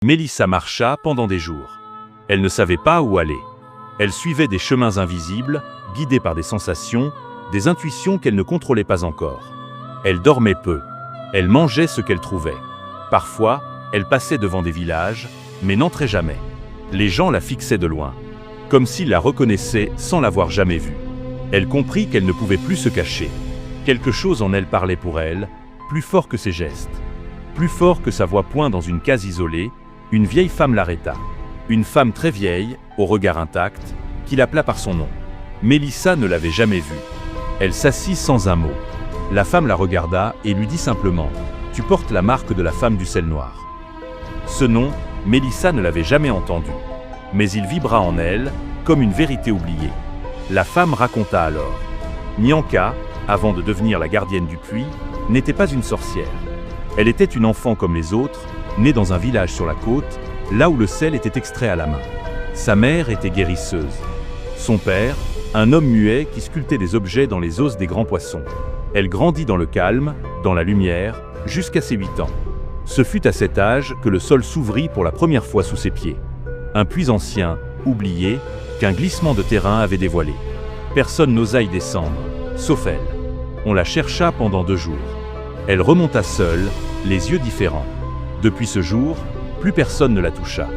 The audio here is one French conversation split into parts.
Mélissa marcha pendant des jours. Elle ne savait pas où aller. Elle suivait des chemins invisibles, guidée par des sensations, des intuitions qu'elle ne contrôlait pas encore. Elle dormait peu. Elle mangeait ce qu'elle trouvait. Parfois, elle passait devant des villages, mais n'entrait jamais. Les gens la fixaient de loin, comme s'ils la reconnaissaient sans l'avoir jamais vue. Elle comprit qu'elle ne pouvait plus se cacher. Quelque chose en elle parlait pour elle, plus fort que ses gestes. Plus fort que sa voix point dans une case isolée, une vieille femme l'arrêta. Une femme très vieille, au regard intact, qui l'appela par son nom. Mélissa ne l'avait jamais vue. Elle s'assit sans un mot. La femme la regarda et lui dit simplement « Tu portes la marque de la femme du sel noir ». Ce nom, Mélissa ne l'avait jamais entendu. Mais il vibra en elle, comme une vérité oubliée. La femme raconta alors. Nyanka, avant de devenir la gardienne du puits, n'était pas une sorcière. Elle était une enfant comme les autres, née dans un village sur la côte, là où le sel était extrait à la main. Sa mère était guérisseuse. Son père, un homme muet qui sculptait des objets dans les os des grands poissons. Elle grandit dans le calme, dans la lumière, jusqu'à ses 8 ans. Ce fut à cet âge que le sol s'ouvrit pour la première fois sous ses pieds. Un puits ancien, oublié, qu'un glissement de terrain avait dévoilé. Personne n'osa y descendre, sauf elle. On la chercha pendant 2 jours. Elle remonta seule, les yeux différents. Depuis ce jour, plus personne ne la toucha.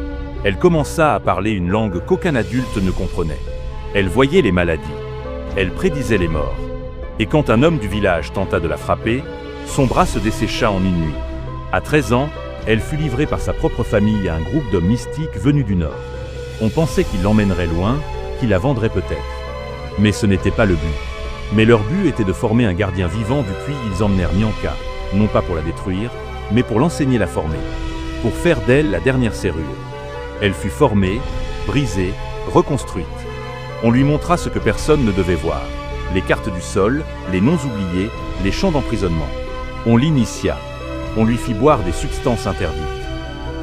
Elle commença à parler une langue qu'aucun adulte ne comprenait. Elle voyait les maladies. Elle prédisait les morts. Et quand un homme du village tenta de la frapper, son bras se dessécha en une nuit. À 13 ans, elle fut livrée par sa propre famille à un groupe d'hommes mystiques venus du Nord. On pensait qu'ils l'emmèneraient loin, qu'ils la vendraient peut-être. Mais ce n'était pas le but. Mais leur but était de former un gardien vivant du puits. Ils emmenèrent Nyanka, non pas pour la détruire, mais pour l'enseigner la former. Pour faire d'elle la dernière serrure. Elle fut formée, brisée, reconstruite. On lui montra ce que personne ne devait voir. Les cartes du sol, les noms oubliés, les champs d'emprisonnement. On l'initia. On lui fit boire des substances interdites.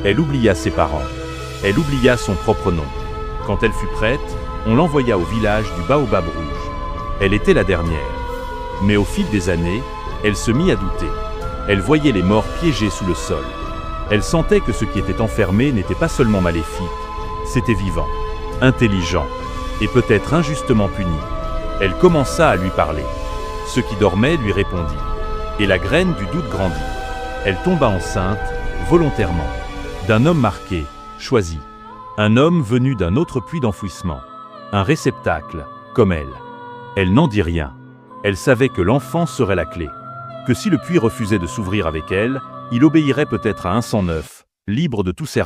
Elle oublia ses parents. Elle oublia son propre nom. Quand elle fut prête, on l'envoya au village du Baobab Rouge. Elle était la dernière. Mais au fil des années, elle se mit à douter. Elle voyait les morts piégés sous le sol. Elle sentait que ce qui était enfermé n'était pas seulement maléfique, c'était vivant, intelligent, et peut-être injustement puni. Elle commença à lui parler. Ce qui dormait lui répondit. Et la graine du doute grandit. Elle tomba enceinte, volontairement, d'un homme marqué, choisi. Un homme venu d'un autre puits d'enfouissement. Un réceptacle, comme elle. Elle n'en dit rien. Elle savait que l'enfant serait la clé. Que si le puits refusait de s'ouvrir avec elle, il obéirait peut-être à un sang neuf, libre de tout serment.